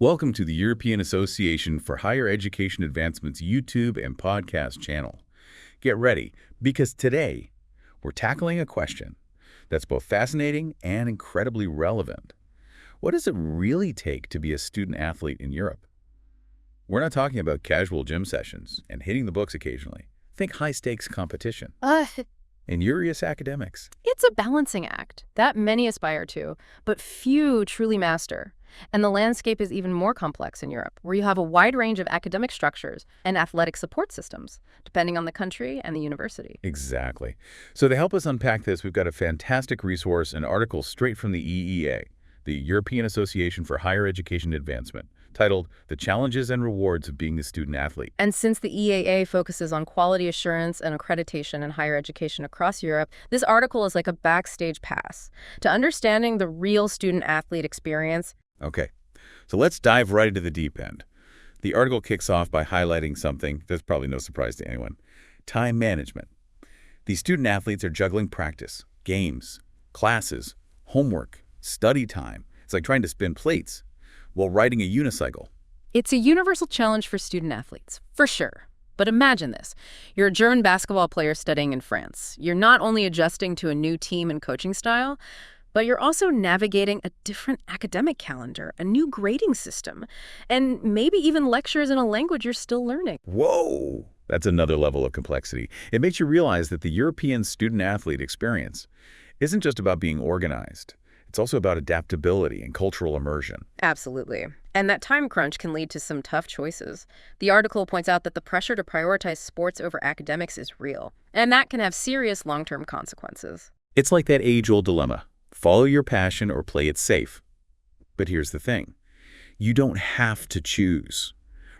Welcome to the European Association for Higher Education Advancement's YouTube and podcast channel. Get ready, because today we're tackling a question that's both fascinating and incredibly relevant. What does it really take to be a student athlete in Europe? We're not talking about casual gym sessions and hitting the books occasionally. Think high-stakes competition and serious academics. It's a balancing act that many aspire to, but few truly master. And the landscape is even more complex in Europe, where you have a wide range of academic structures and athletic support systems, depending on the country and the university. Exactly. So to help us unpack this, we've got a fantastic resource, an article straight from the EEA, the European Association for Higher Education Advancement, titled The Challenges and Rewards of Being a Student Athlete. And since the EAA focuses on quality assurance and accreditation in higher education across Europe, this article is like a backstage pass to understanding the real student-athlete experience. Okay, so let's dive right into the deep end. The article kicks off by highlighting something that's probably no surprise to anyone: time management. These student athletes are juggling practice, games, classes, homework, study time. It's like trying to spin plates while riding a unicycle. It's a universal challenge for student athletes, for sure. But imagine this. You're a German basketball player studying in France. You're not only adjusting to a new team and coaching style, but you're also navigating a different academic calendar, a new grading system, and maybe even lectures in a language you're still learning. Whoa! That's another level of complexity. It makes you realize that the European student-athlete experience isn't just about being organized. It's also about adaptability and cultural immersion. Absolutely. And that time crunch can lead to some tough choices. The article points out that the pressure to prioritize sports over academics is real, and that can have serious long-term consequences. It's like that age-old dilemma. Follow your passion or play it safe. But here's the thing. You don't have to choose.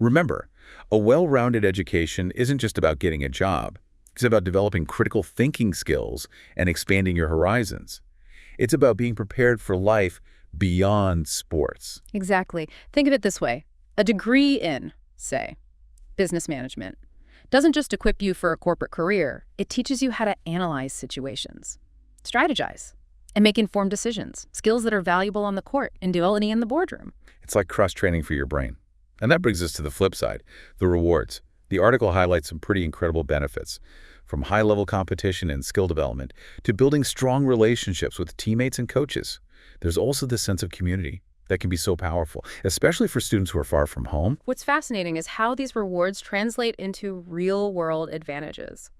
Remember, a well-rounded education isn't just about getting a job. It's about developing critical thinking skills and expanding your horizons. It's about being prepared for life beyond sports. Exactly. Think of it this way. A degree in, say, business management doesn't just equip you for a corporate career. It teaches you how to analyze situations, strategize, and make informed decisions, skills that are valuable on the court and developing in the boardroom. It's like cross-training for your brain. And that brings us to the flip side, the rewards. The article highlights some pretty incredible benefits, from high-level competition and skill development to building strong relationships with teammates and coaches. There's also this sense of community that can be so powerful, especially for students who are far from home. What's fascinating is how these rewards translate into real-world advantages.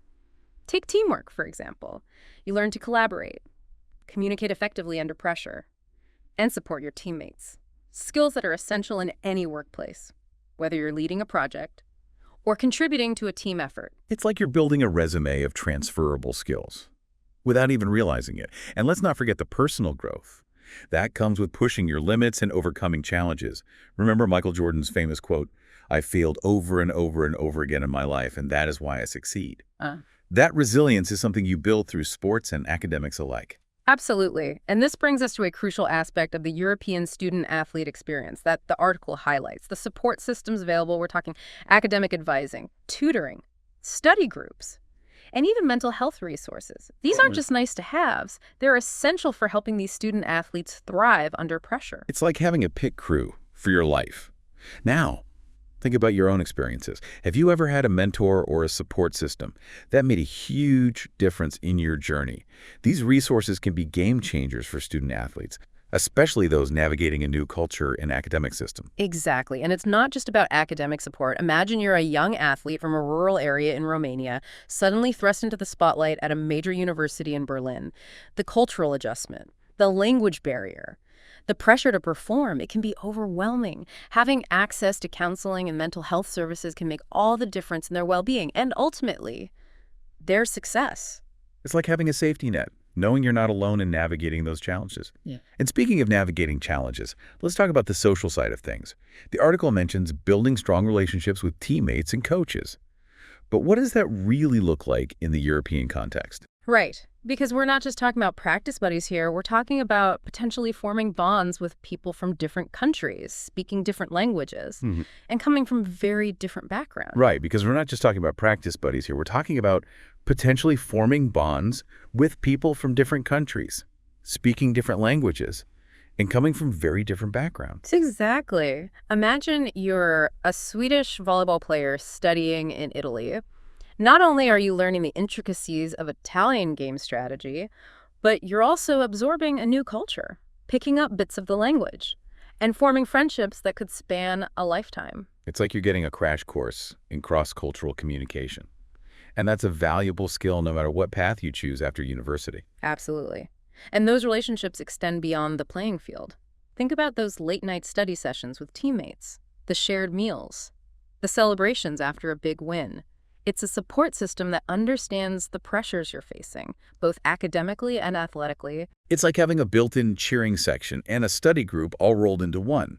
Take teamwork, for example. You learn to collaborate, communicate effectively under pressure, and support your teammates. Skills that are essential in any workplace, whether you're leading a project or contributing to a team effort. It's like you're building a resume of transferable skills without even realizing it. And let's not forget the personal growth. That comes with pushing your limits and overcoming challenges. Remember Michael Jordan's famous quote, "I failed over and over and over again in my life, and that is why I succeed." That resilience is something you build through sports and academics alike. Absolutely. And this brings us to a crucial aspect of the European student-athlete experience that the article highlights. The support systems available, we're talking academic advising, tutoring, study groups, and even mental health resources. These aren't just nice-to-haves. They're essential for helping these student-athletes thrive under pressure. It's like having a pit crew for your life. Now, think about your own experiences. Have you ever had a mentor or a support system that made a huge difference in your journey? These resources can be game changers for student athletes, especially those navigating a new culture and academic system. Exactly. And it's not just about academic support. Imagine you're a young athlete from a rural area in Romania, suddenly thrust into the spotlight at a major university in Berlin. The cultural adjustment, the language barrier, the pressure to perform, it can be overwhelming. Having access to counseling and mental health services can make all the difference in their well-being and ultimately their success. It's like having a safety net, knowing you're not alone in navigating those challenges. And speaking of navigating challenges, let's talk about the social side of things. The article mentions building strong relationships with teammates and coaches. But what does that really look like in the European context? Right. Because we're not just talking about practice buddies here. We're talking about potentially forming bonds with people from different countries, speaking different languages, and coming from very different backgrounds. Right, because we're not just talking about practice buddies here. We're talking about potentially forming bonds with people from different countries, speaking different languages, and coming from very different backgrounds. Exactly. Imagine you're a Swedish volleyball player studying in Italy. Not only are you learning the intricacies of Italian game strategy, but you're also absorbing a new culture, picking up bits of the language, and forming friendships that could span a lifetime. It's like you're getting a crash course in cross-cultural communication. And that's a valuable skill no matter what path you choose after university. Absolutely. And those relationships extend beyond the playing field. Think about those late-night study sessions with teammates, the shared meals, the celebrations after a big win. It's a support system that understands the pressures you're facing, both academically and athletically. It's like having a built-in cheering section and a study group all rolled into one.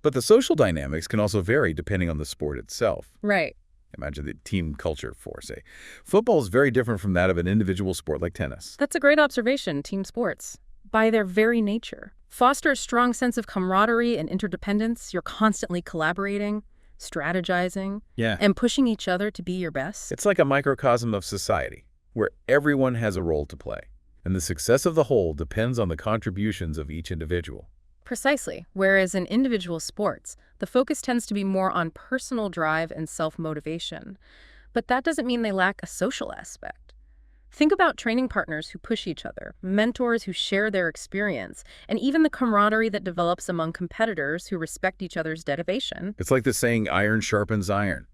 But the social dynamics can also vary depending on the sport itself. Right. Imagine the team culture for, say. Football is very different from that of an individual sport like tennis. That's a great observation. Team sports, by their very nature, foster a strong sense of camaraderie and interdependence. You're constantly collaborating, strategizing, and pushing each other to be your best. It's like a microcosm of society, where everyone has a role to play, and the success of the whole depends on the contributions of each individual. Precisely. Whereas in individual sports, the focus tends to be more on personal drive and self-motivation. But that doesn't mean they lack a social aspect. Think about training partners who push each other, mentors who share their experience, and even the camaraderie that develops among competitors who respect each other's dedication. It's like the saying, iron sharpens iron.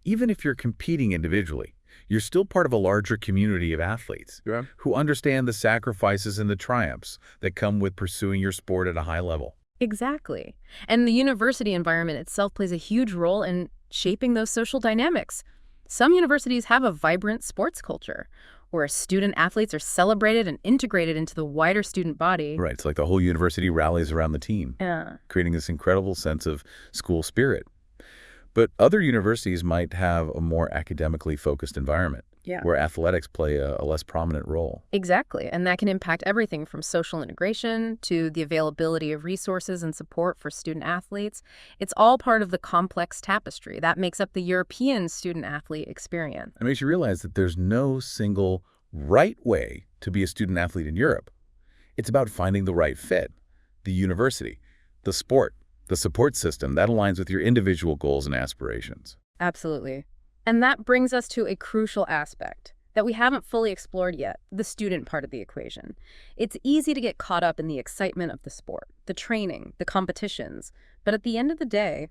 Even if you're competing individually, you're still part of a larger community of athletes who understand the sacrifices and the triumphs that come with pursuing your sport at a high level. Exactly. And the university environment itself plays a huge role in shaping those social dynamics. Some universities have a vibrant sports culture, where student athletes are celebrated and integrated into the wider student body. Right, it's like the whole university rallies around the team, creating this incredible sense of school spirit. But other universities might have a more academically focused environment, where athletics play a less prominent role. Exactly, and that can impact everything from social integration to the availability of resources and support for student athletes. It's all part of the complex tapestry that makes up the European student-athlete experience. It makes you realize that there's no single right way to be a student athlete in Europe. It's about finding the right fit, the university, the sport, the support system that aligns with your individual goals and aspirations. Absolutely. And that brings us to a crucial aspect that we haven't fully explored yet, the student part of the equation. It's easy to get caught up in the excitement of the sport, the training, the competitions. But at the end of the day,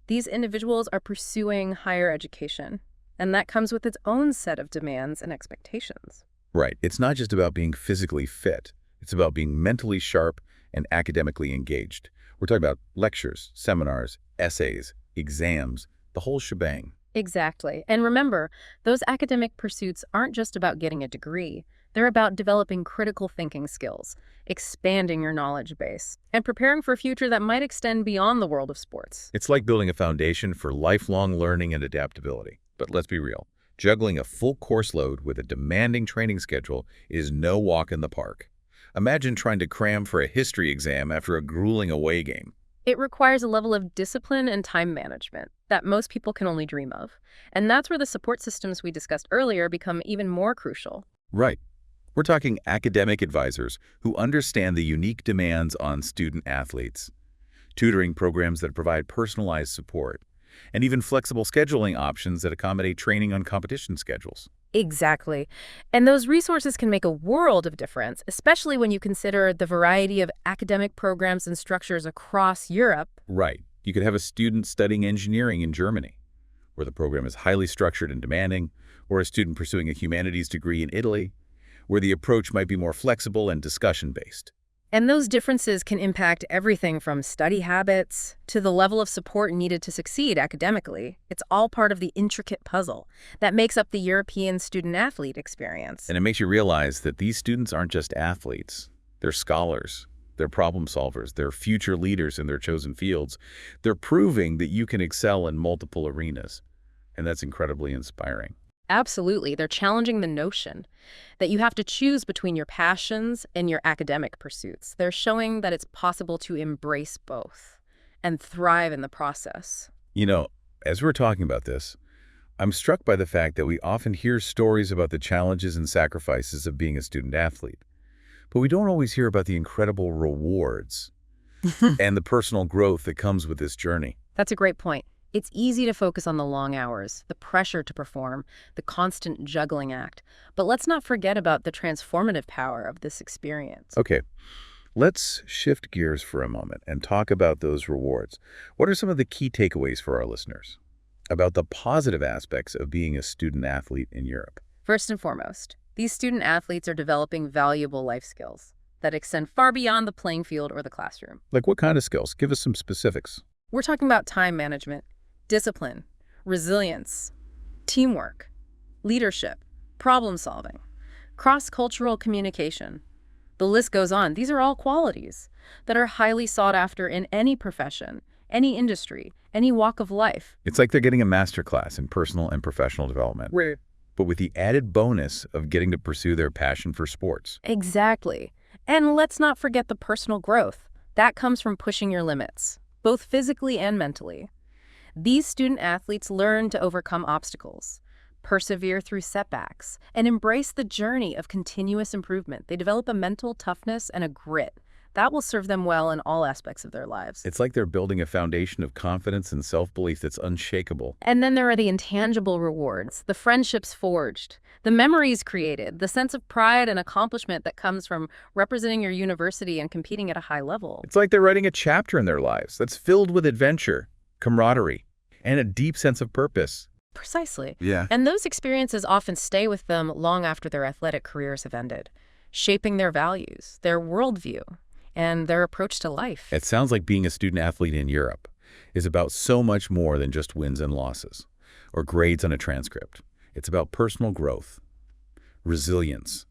these individuals are pursuing higher education, and that comes with its own set of demands and expectations. Right. It's not just about being physically fit. It's about being mentally sharp and academically engaged. We're talking about lectures, seminars, essays, exams, the whole shebang. Exactly. And remember, those academic pursuits aren't just about getting a degree. They're about developing critical thinking skills, expanding your knowledge base, and preparing for a future that might extend beyond the world of sports. It's like building a foundation for lifelong learning and adaptability. But let's be real. Juggling a full course load with a demanding training schedule is no walk in the park. Imagine trying to cram for a history exam after a grueling away game. It requires a level of discipline and time management that most people can only dream of. And that's where the support systems we discussed earlier become even more crucial. Right. We're talking academic advisors who understand the unique demands on student athletes, tutoring programs that provide personalized support, and even flexible scheduling options that accommodate training on competition schedules. Exactly. And those resources can make a world of difference, especially when you consider the variety of academic programs and structures across Europe. Right. You could have a student studying engineering in Germany, where the program is highly structured and demanding, or a student pursuing a humanities degree in Italy, where the approach might be more flexible and discussion-based. And those differences can impact everything from study habits to the level of support needed to succeed academically. It's all part of the intricate puzzle that makes up the European student-athlete experience. And it makes you realize that these students aren't just athletes. They're scholars. They're problem solvers. They're future leaders in their chosen fields. They're proving that you can excel in multiple arenas. And that's incredibly inspiring. Absolutely. They're challenging the notion that you have to choose between your passions and your academic pursuits. They're showing that it's possible to embrace both and thrive in the process. You know, as we're talking about this, I'm struck by the fact that we often hear stories about the challenges and sacrifices of being a student athlete. But we don't always hear about the incredible rewards and the personal growth that comes with this journey. That's a great point. It's easy to focus on the long hours, the pressure to perform, the constant juggling act. But let's not forget about the transformative power of this experience. Okay, let's shift gears for a moment and talk about those rewards. What are some of the key takeaways for our listeners about the positive aspects of being a student athlete in Europe? First and foremost, these student athletes are developing valuable life skills that extend far beyond the playing field or the classroom. Like what kind of skills? Give us some specifics. We're talking about time management, discipline, resilience, teamwork, leadership, problem solving, cross-cultural communication. The list goes on. These are all qualities that are highly sought after in any profession, any industry, any walk of life. It's like they're getting a masterclass in personal and professional development, Right. but with the added bonus of getting to pursue their passion for sports. Exactly. And let's not forget the personal growth. That comes from pushing your limits, both physically and mentally. These student athletes learn to overcome obstacles, persevere through setbacks, and embrace the journey of continuous improvement. They develop a mental toughness and a grit that will serve them well in all aspects of their lives. It's like they're building a foundation of confidence and self-belief that's unshakable. And then there are the intangible rewards, the friendships forged, the memories created, the sense of pride and accomplishment that comes from representing your university and competing at a high level. It's like they're writing a chapter in their lives that's filled with adventure, camaraderie, and a deep sense of purpose. Precisely. Yeah. And those experiences often stay with them long after their athletic careers have ended, shaping their values, their worldview, and their approach to life. It sounds like being a student athlete in Europe is about so much more than just wins and losses or grades on a transcript. It's about personal growth, resilience,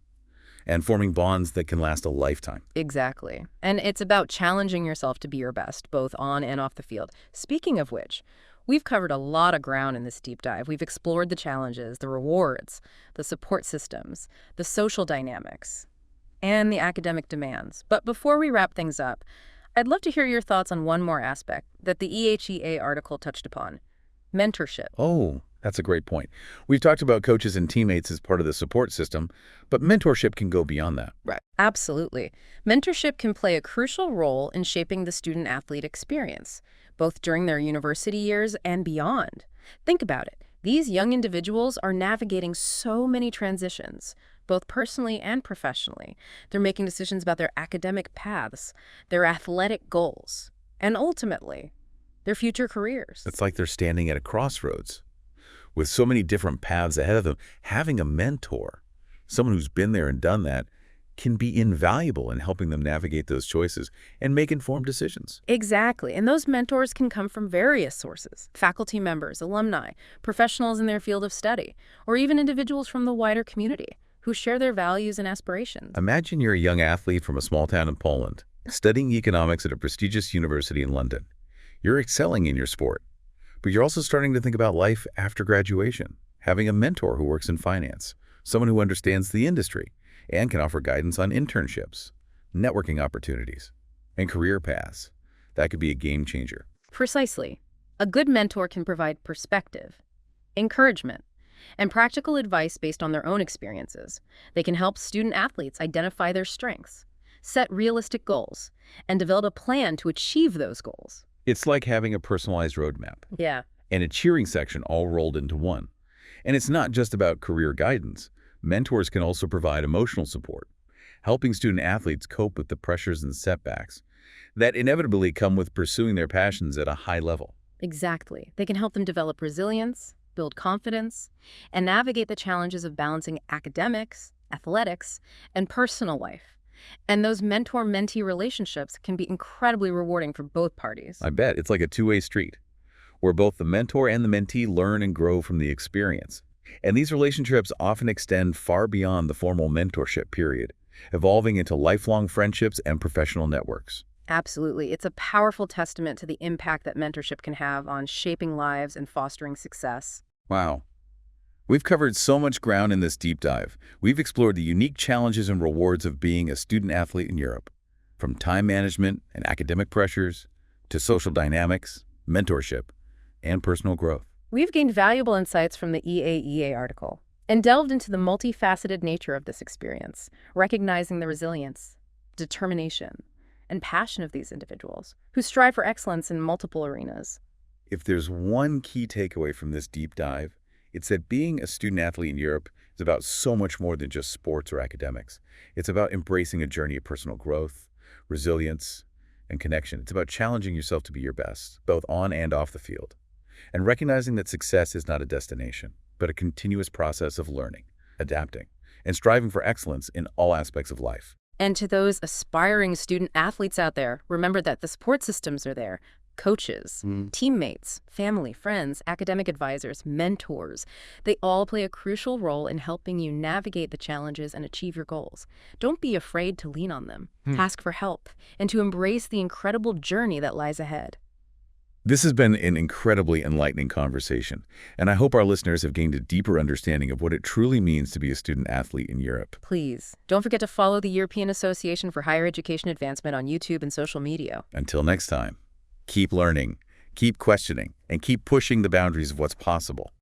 and forming bonds that can last a lifetime. Exactly. And it's about challenging yourself to be your best, both on and off the field. Speaking of which, we've covered a lot of ground in this deep dive. We've explored the challenges, the rewards, the support systems, the social dynamics, and the academic demands. But before we wrap things up, I'd love to hear your thoughts on one more aspect that the EAHEA article touched upon: mentorship. Oh, that's a great point. We've talked about coaches and teammates as part of the support system, but mentorship can go beyond that. Right. Absolutely. Mentorship can play a crucial role in shaping the student-athlete experience, both during their university years and beyond. Think about it. These young individuals are navigating so many transitions, both personally and professionally. They're making decisions about their academic paths, their athletic goals, and ultimately, their future careers. It's like they're standing at a crossroads with so many different paths ahead of them. Having a mentor, someone who's been there and done that, can be invaluable in helping them navigate those choices and make informed decisions. Exactly. And those mentors can come from various sources: faculty members, alumni, professionals in their field of study, or even individuals from the wider community who share their values and aspirations. Imagine you're a young athlete from a small town in Poland, studying economics at a prestigious university in London. You're excelling in your sport, but you're also starting to think about life after graduation. Having a mentor who works in finance, someone who understands the industry, and can offer guidance on internships, networking opportunities, and career paths. That could be a game changer. Precisely. A good mentor can provide perspective, encouragement, and practical advice based on their own experiences. They can help student athletes identify their strengths, set realistic goals, and develop a plan to achieve those goals. It's like having a personalized roadmap Yeah. and a cheering section all rolled into one. And it's not just about career guidance. Mentors can also provide emotional support, helping student athletes cope with the pressures and setbacks that inevitably come with pursuing their passions at a high level. Exactly. They can help them develop resilience, build confidence, and navigate the challenges of balancing academics, athletics, and personal life. And those mentor-mentee relationships can be incredibly rewarding for both parties. I bet it's like a two-way street, where both the mentor and the mentee learn and grow from the experience. And these relationships often extend far beyond the formal mentorship period, evolving into lifelong friendships and professional networks. Absolutely. It's a powerful testament to the impact that mentorship can have on shaping lives and fostering success. Wow. We've covered so much ground in this deep dive. We've explored the unique challenges and rewards of being a student athlete in Europe, from time management and academic pressures to social dynamics, mentorship, and personal growth. We've gained valuable insights from the EAHEA article, and delved into the multifaceted nature of this experience, recognizing the resilience, determination, and passion of these individuals who strive for excellence in multiple arenas. If there's one key takeaway from this deep dive, it's that being a student athlete in Europe is about so much more than just sports or academics. It's about embracing a journey of personal growth, resilience, and connection. It's about challenging yourself to be your best, both on and off the field, and recognizing that success is not a destination, but a continuous process of learning, adapting, and striving for excellence in all aspects of life. And to those aspiring student athletes out there, remember that the support systems are there. Coaches, teammates, family, friends, academic advisors, mentors. They all play a crucial role in helping you navigate the challenges and achieve your goals. Don't be afraid to lean on them, ask for help, and to embrace the incredible journey that lies ahead. This has been an incredibly enlightening conversation, and I hope our listeners have gained a deeper understanding of what it truly means to be a student athlete in Europe. Please, don't forget to follow the European Association for Higher Education Advancement on YouTube and social media. Until next time, keep learning, keep questioning, and keep pushing the boundaries of what's possible.